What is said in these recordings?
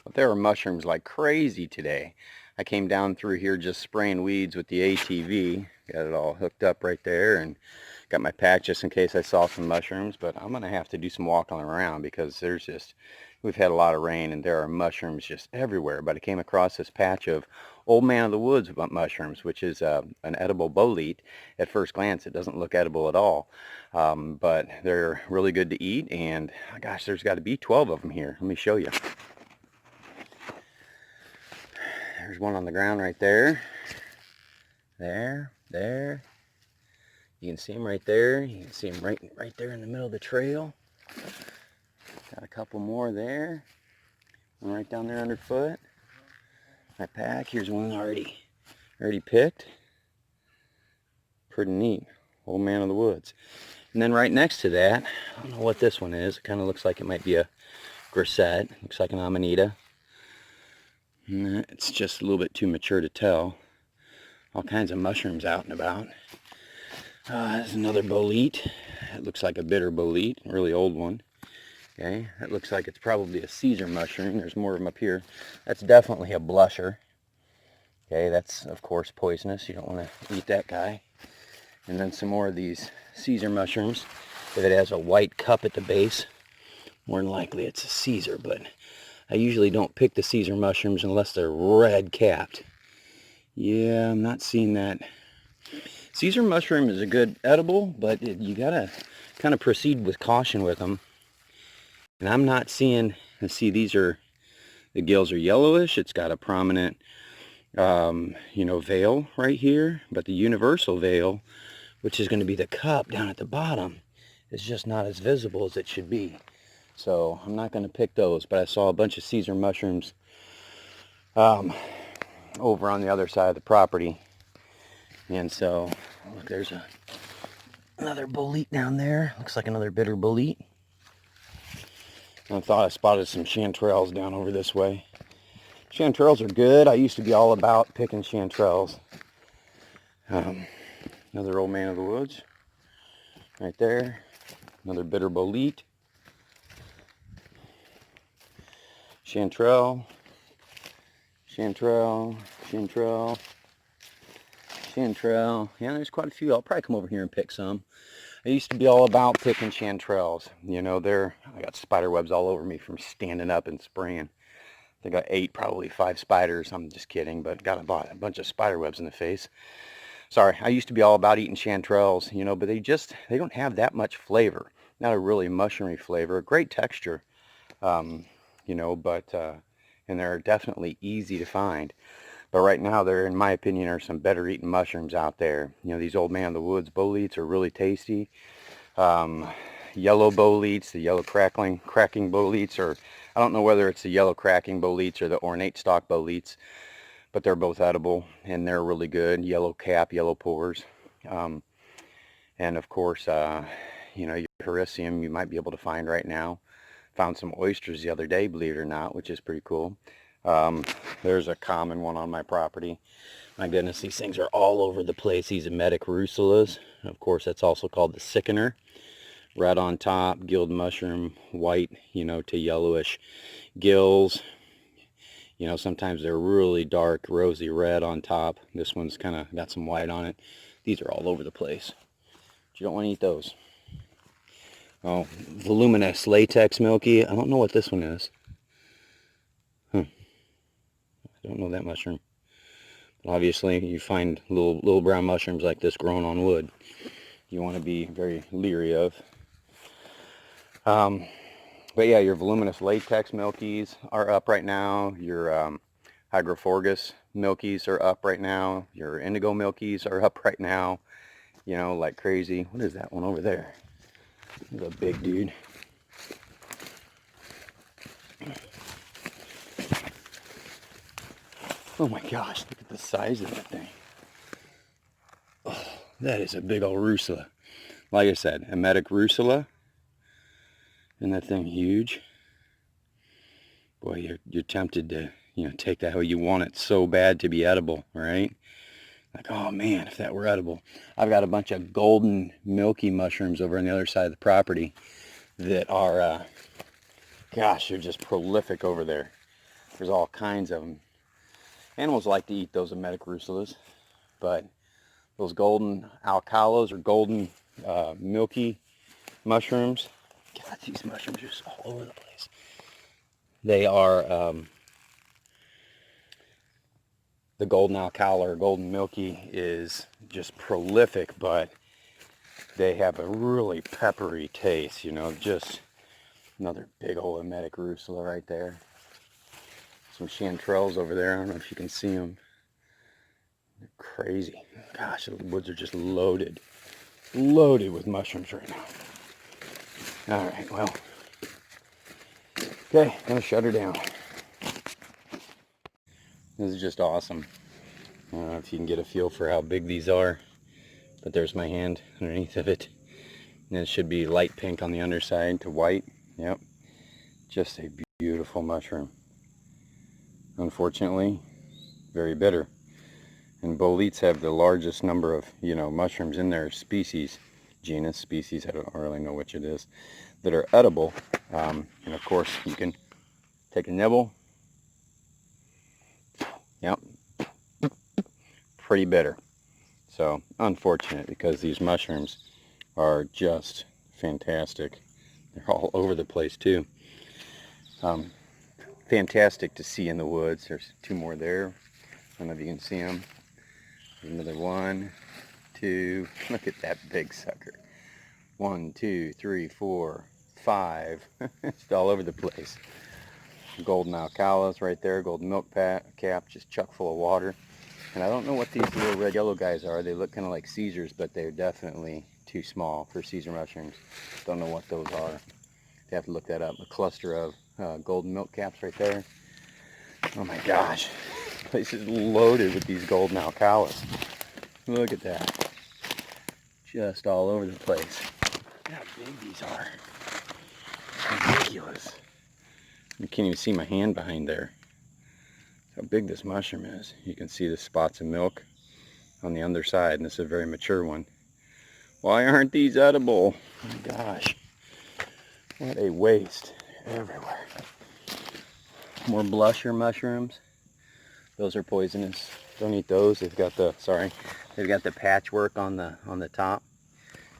But there are mushrooms like crazy today. I came down through here just spraying weeds with the ATV. Got it all hooked up right there and got my pack just in case I saw some mushrooms. But I'm going to have to do some walking around because we've had a lot of rain and there are mushrooms just everywhere. But I came across this patch of Old Man of the Woods mushrooms, which is an edible bolete. At first glance, it doesn't look edible at all. But they're really good to eat. And gosh, there's got to be 12 of them here. Let me show you. There's one on the ground right there. There. You can see them right there. You can see them right there in the middle of the trail. Got a couple more there. One right down there underfoot. My pack. Here's one already picked. Pretty neat. Old Man of the Woods. And then right next to that, I don't know what this one is. It kind of looks like it might be a grisette. Looks like an amanita. It's just a little bit too mature to tell. All kinds of mushrooms out and about. There's another bolete. It looks like a bitter bolete, a really old one. Okay, that looks like it's probably a Caesar mushroom. There's more of them up here. That's definitely a blusher. Okay, that's of course poisonous. You don't want to eat that guy. And then some more of these Caesar mushrooms. If it has a white cup at the base, more than likely it's a Caesar, but I usually don't pick the Caesar mushrooms unless they're red capped. Yeah, I'm not seeing that. Caesar mushroom is a good edible, but you gotta kind of proceed with caution with them. And I'm not seeing, let's see, the gills are yellowish. It's got a prominent, veil right here, but the universal veil, which is going to be the cup down at the bottom, is just not as visible as it should be. So I'm not going to pick those, but I saw a bunch of Caesar mushrooms over on the other side of the property. And so, look, there's another bolete down there. Looks like another bitter bolete. I thought I spotted some chanterelles down over this way. Chanterelles are good. I used to be all about picking chanterelles. Another Old Man of the Woods. Right there. Another bitter bolete. Chanterelle. Chanterelle. Yeah, there's quite a few. I'll probably come over here and pick some. I used to be all about picking chanterelles. I got spider webs all over me from standing up and spraying. I think I ate probably 5 spiders. I'm just kidding, but got a bunch of spider webs in the face. Sorry, I used to be all about eating chanterelles, but they don't have that much flavor. Not a really mushroomy flavor. Great texture, and they're definitely easy to find. But right now, there, in my opinion, are some better eating mushrooms out there. These Old Man of the Woods boletes are really tasty. Yellow boletes, the yellow cracking boletes, or I don't know whether it's the yellow cracking boletes or the ornate stalk boletes, but they're both edible and they're really good. Yellow cap, yellow pores. And of course, your Hericium you might be able to find right now. Found some oysters the other day, believe it or not, which is pretty cool. There's a common one on my property. My goodness, these things are all over the place. These emetic russulas. Of course, that's also called the sickener. Red on top, gilled mushroom, white, to yellowish gills. Sometimes they're really dark, rosy red on top. This one's kind of got some white on it. These are all over the place. But you don't want to eat those. Oh, voluminous latex milky. I don't know what this one is. I don't know that mushroom. But obviously, you find little brown mushrooms like this growing on wood. You want to be very leery of. But yeah, your voluminous latex milkies are up right now. Your Hygrophorgus milkies are up right now. Your indigo milkies are up right now. Like crazy. What is that one over there? It's a big dude. Oh my gosh, look at the size of that thing. Oh, that is a big old russula. Like I said, emetic russula. Isn't that thing huge? Boy, you're tempted to, take that how you want it so bad to be edible, right? Like, oh man, if that were edible. I've got a bunch of golden milky mushrooms over on the other side of the property that are, gosh, they're just prolific over there. offers all kinds of them. Animals like to eat those emetic russulas, but those golden alcalas or golden milky mushrooms, God, these mushrooms are just all over the place. They are, the golden alcala or golden milky is just prolific, but they have a really peppery taste, you know, just another big old emetic russula right there. Some chanterelles over there, I don't know if you can see them. They're crazy. Gosh, the woods are just loaded with mushrooms right now. All right, well, okay, gonna shut her down. This is just awesome. I don't know if you can get a feel for how big these are, but there's my hand underneath of it. And it should be light pink on the underside to white. Yep, just a beautiful mushroom. Unfortunately, very bitter. And boletes have the largest number of, you know, mushrooms in their species, genus, species, I don't really know which it is, that are edible. And of course, you can take a nibble. Yep, pretty bitter. So, unfortunate, because these mushrooms are just fantastic. They're all over the place too. Fantastic to see in the woods. There's two more there. I don't know if you can see them. There's another 1, 2. Look at that big sucker. 1, 2, 3, 4, 5. It's all over the place. Golden alcalas right there. Golden milk cap, just chock full of water. And I don't know what these little red yellow guys are. They look kind of like Caesars, but they're definitely too small for Caesar mushrooms. Don't know what those are. You have to look that up. A cluster of golden milk caps right there. Oh my gosh. This place is loaded with these golden alcalas. Look at that. Just all over the place. Look how big these are. Ridiculous. You can't even see my hand behind there. How big this mushroom is. You can see the spots of milk on the underside, and this is a very mature one. Why aren't these edible? Oh my gosh. What a waste. They're everywhere. More blusher mushrooms. Those are poisonous. Don't eat those. They've got the patchwork on the top.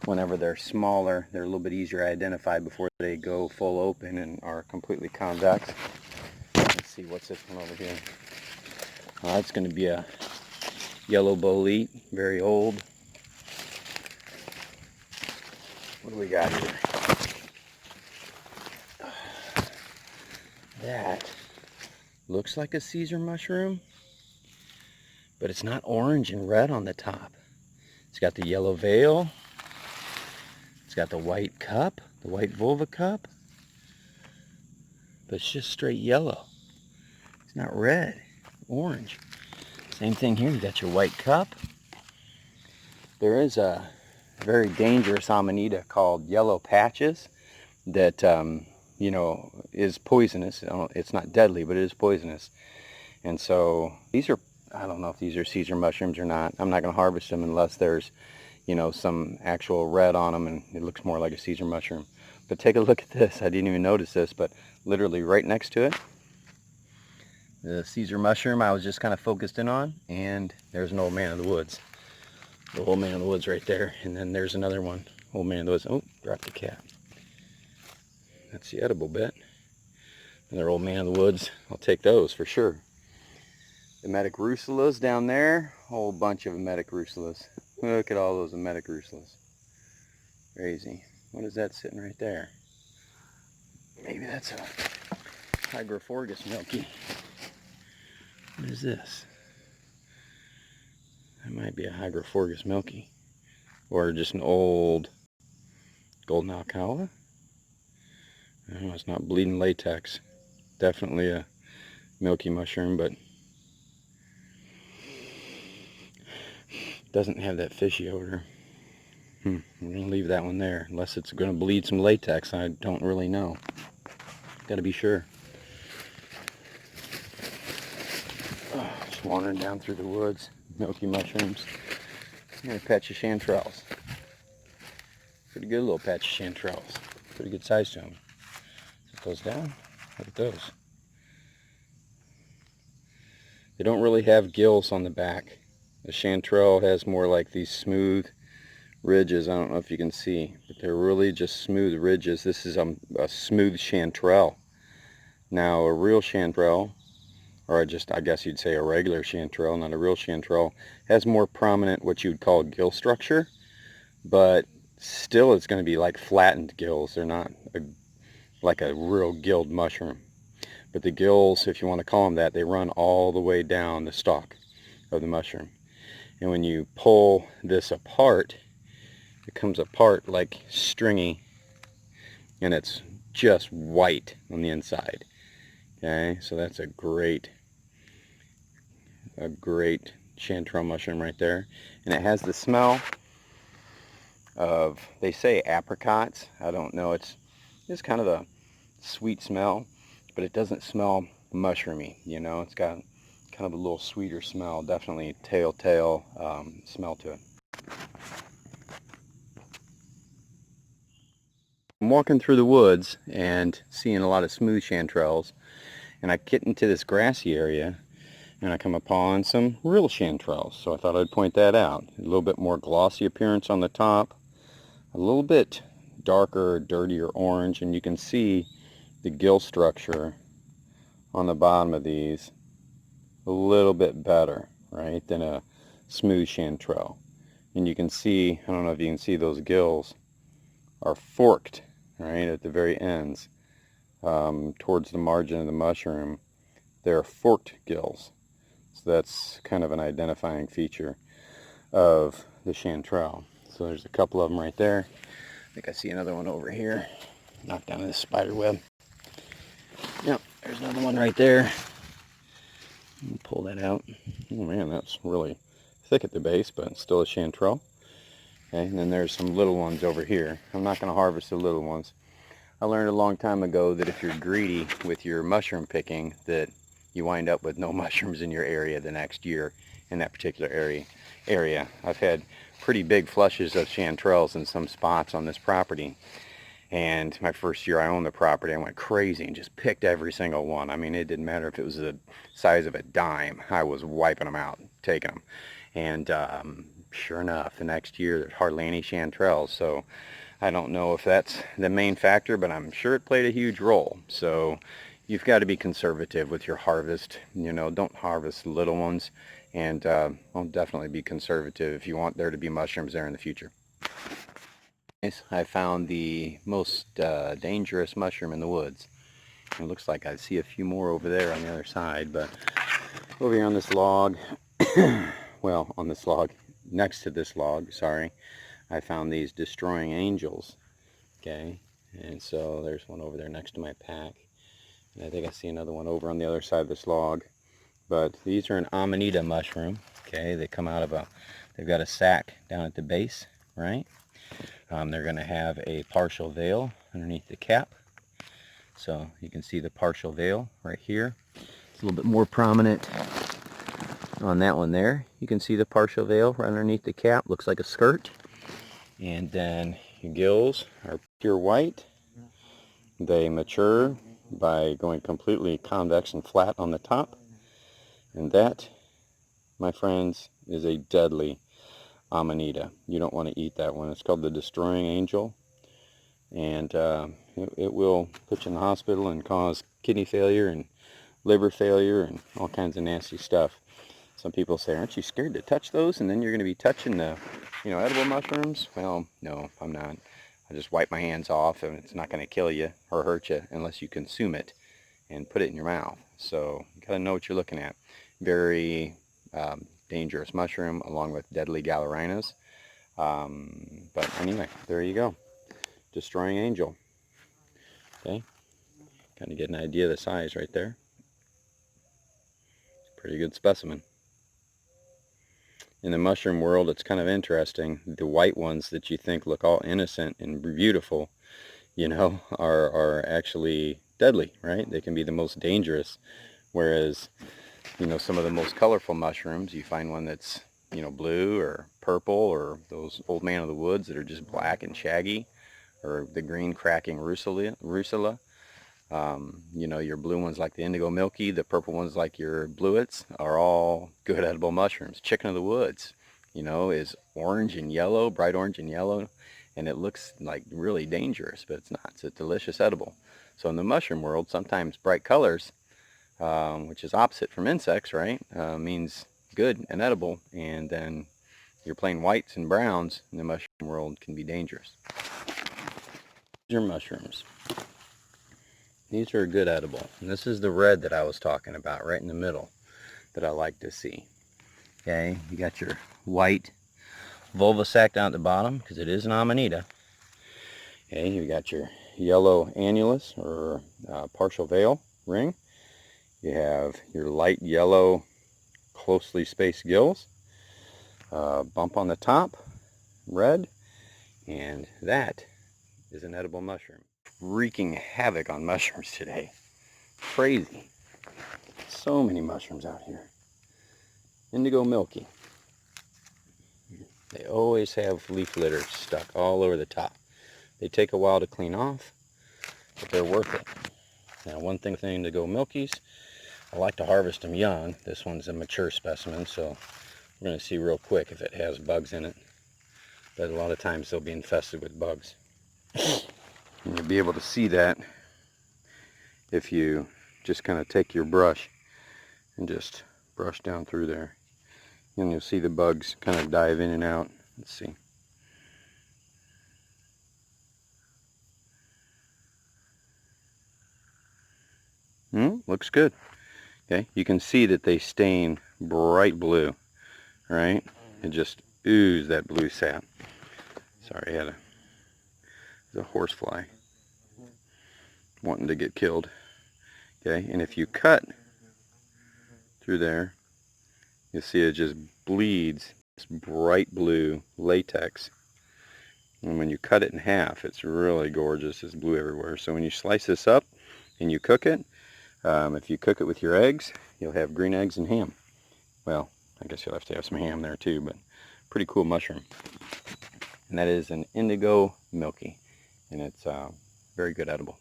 Whenever they're smaller, they're a little bit easier to identify before they go full open and are completely convex. Let's see, what's this one over here? It's going to be a yellow bolete, very old. What do we got here? That looks like a Caesar mushroom, but it's not orange and red on the top. It's got the yellow veil. It's got the white cup, the white vulva cup, but it's just straight yellow. It's not red, orange. Same thing here, you got your white cup. There is a very dangerous amanita called yellow patches that, you know, is poisonous. It's not deadly, but it is poisonous. And so these are, I don't know if these are Caesar mushrooms or not. I'm not going to harvest them unless there's, you know, some actual red on them and it looks more like a Caesar mushroom. But take a look at this. I didn't even notice this, but literally right next to it, the Caesar mushroom I was just kind of focused in on, and there's an old man of the woods. The old man of the woods right there, and then there's another one. Old man of the woods. Oh, dropped the cap. That's the edible bit. Another old man of the woods. I'll take those for sure. Emetic russulas down there. Whole bunch of emetic russulas. Look at all those emetic russulas. Crazy. What is that sitting right there? Maybe that's a Hygrophorgus milky. What is this? That might be a Hygrophorgus milky. Or just an old golden alcala. I don't know, it's not bleeding latex. Definitely a milky mushroom, but doesn't have that fishy odor. We're going to leave that one there. Unless it's going to bleed some latex, I don't really know. Got to be sure. Just wandering down through the woods. Milky mushrooms. And a patch of chanterelles. Pretty good little patch of chanterelles. Pretty good size to them. Set those down. Look at those. They don't really have gills on the back. The chanterelle has more like these smooth ridges. I don't know if you can see, but they're really just smooth ridges. This is a smooth chanterelle. Now a real chanterelle, or I guess you'd say a regular chanterelle, not a real chanterelle, has more prominent what you would call gill structure, but still it's going to be like flattened gills. They're not like a real gilled mushroom. But the gills, if you want to call them that, they run all the way down the stalk of the mushroom. And when you pull this apart, it comes apart like stringy, and it's just white on the inside. Okay, so that's a great chanterelle mushroom right there. And it has the smell of, they say apricots. I don't know, it's kind of a sweet smell, but it doesn't smell mushroomy, you know. It's got kind of a little sweeter smell, definitely telltale smell to it. I'm walking through the woods and seeing a lot of smooth chanterelles, and I get into this grassy area and I come upon some real chanterelles, so I thought I'd point that out. A little bit more glossy appearance on the top, a little bit darker, dirtier orange, and you can see the gill structure on the bottom of these a little bit better, right, than a smooth chanterelle. And you can see, I don't know if you can see, those gills are forked, right, at the very ends, towards the margin of the mushroom. They're forked gills. So that's kind of an identifying feature of the chanterelle. So there's a couple of them right there. I think I see another one over here. Knocked down this spider web. Yep, there's another one right there. Pull that out. Oh man, that's really thick at the base, but still a chanterelle. Okay, and then there's some little ones over here. I'm not going to harvest the little ones. I learned a long time ago that if you're greedy with your mushroom picking, that you wind up with no mushrooms in your area the next year in that particular area. I've had pretty big flushes of chanterelles in some spots on this property. And my first year I owned the property, I went crazy and just picked every single one. I mean, it didn't matter if it was the size of a dime. I was wiping them out, taking them. And sure enough, the next year there's hardly any chanterelles. So I don't know if that's the main factor, but I'm sure it played a huge role. So you've got to be conservative with your harvest. You know, don't harvest little ones, and I'll definitely be conservative if you want there to be mushrooms there in the future. I found the most dangerous mushroom in the woods. It looks like I see a few more over there on the other side, but over here on this log, well, on this log, next to this log, sorry, I found these destroying angels. Okay, and so there's one over there next to my pack. And I think I see another one over on the other side of this log. But these are an Amanita mushroom. Okay, they come out of they've got a sac down at the base, right? They're going to have a partial veil underneath the cap. So you can see the partial veil right here. It's a little bit more prominent on that one there. You can see the partial veil right underneath the cap. Looks like a skirt. And then your gills are pure white. They mature by going completely convex and flat on the top. And that, my friends, is a deadly Amanita. You don't want to eat that one. It's called the Destroying Angel. And it will put you in the hospital and cause kidney failure and liver failure and all kinds of nasty stuff. Some people say, aren't you scared to touch those? And then you're going to be touching the, edible mushrooms? Well, no, I'm not. I just wipe my hands off, and it's not going to kill you or hurt you unless you consume it and put it in your mouth. So you got to know what you're looking at. Very dangerous mushroom, along with deadly gallerinas. But anyway, there you go. Destroying Angel. Okay, kind of get an idea of the size right there. It's a pretty good specimen. In the mushroom world, it's kind of interesting. The white ones that you think look all innocent and beautiful, are actually deadly, right? They can be the most dangerous. Whereas, some of the most colorful mushrooms, you find one that's, blue or purple, or those old man of the woods that are just black and shaggy, or the green cracking rusula. You know, your blue ones like the indigo milky, the purple ones like your bluets are all good edible mushrooms. Chicken of the woods, you know, is orange and yellow, bright orange and yellow, and it looks like really dangerous, but it's not. It's a delicious edible. So in the mushroom world, sometimes bright colors, which is opposite from insects, right, means good and edible, and then your plain whites and browns in the mushroom world can be dangerous. These are mushrooms. These are a good edible. And this is the red that I was talking about, right in the middle, that I like to see. Okay, you got your white vulva sac down at the bottom, because it is an amanita. Okay, you got your yellow annulus, or partial veil ring. You have your light yellow, closely spaced gills. Bump on the top, red, and that is an edible mushroom. Wreaking havoc on mushrooms today. Crazy. So many mushrooms out here. Indigo milky. They always have leaf litter stuck all over the top. They take a while to clean off, but they're worth it. Now, one thing with indigo milkies, I like to harvest them young. This one's a mature specimen, so we're going to see real quick if it has bugs in it. But a lot of times they'll be infested with bugs. And you'll be able to see that if you just kind of take your brush and just brush down through there. And you'll see the bugs kind of dive in and out. Let's see. Looks good. Okay, you can see that they stain bright blue, right? And just ooze that blue sap. Sorry, I had a horsefly wanting to get killed. Okay, and if you cut through there, you'll see it just bleeds this bright blue latex. And when you cut it in half, it's really gorgeous. It's blue everywhere. So when you slice this up and you cook it, if you cook it with your eggs, you'll have green eggs and ham. Well, I guess you'll have to have some ham there too, but pretty cool mushroom. And that is an indigo milky, and it's very good edible.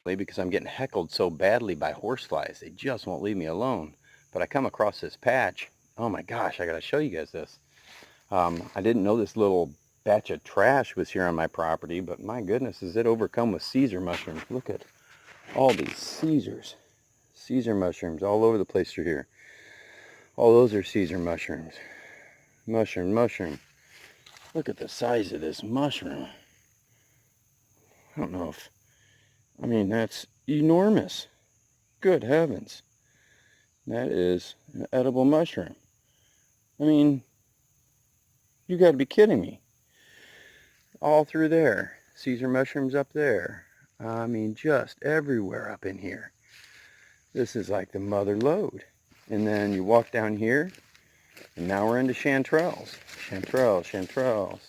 Because I'm getting heckled so badly by horseflies, they just won't leave me alone. But I come across this patch. Oh my gosh, I gotta show you guys this. I didn't know this little batch of trash was here on my property, but my goodness, is it overcome with Caesar mushrooms. Look at all these Caesar mushrooms all over the place through here. All those are Caesar mushrooms. Mushroom. Look at the size of this mushroom. I don't know if, I mean, that's enormous. Good heavens. That is an edible mushroom. I mean, you got to be kidding me. All through there. Caesar mushrooms up there. I mean, just everywhere up in here. This is like the mother lode. And then you walk down here, and now we're into chanterelles. Chanterelles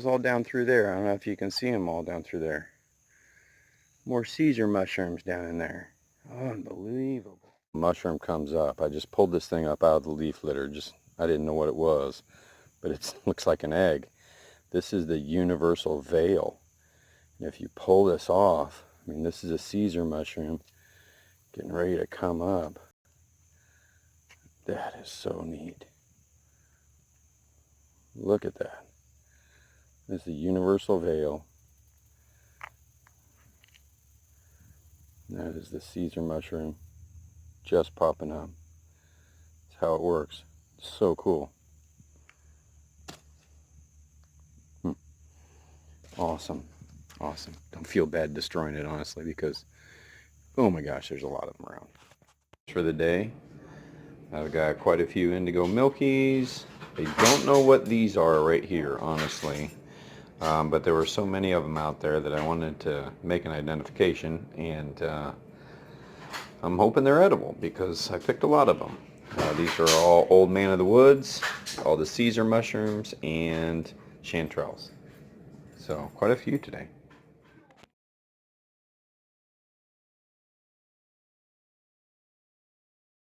all down through there. I don't know if you can see them all down through there. More Caesar mushrooms down in there. Unbelievable. Mushroom comes up. I just pulled this thing up out of the leaf litter. I didn't know what it was, but it looks like an egg. This is the universal veil. And if you pull this off, I mean, this is a Caesar mushroom getting ready to come up. That is so neat. Look at that. This is the universal veil. That is the Caesar mushroom just popping up. That's how it works. It's so cool. Awesome. Don't feel bad destroying it, honestly, because, oh my gosh, there's a lot of them around. For the day, I've got quite a few indigo milkies. I don't know what these are right here, honestly. But there were so many of them out there that I wanted to make an identification, and I'm hoping they're edible because I picked a lot of them. These are all Old Man of the Woods, all the Caesar mushrooms, and chanterelles. So quite a few today.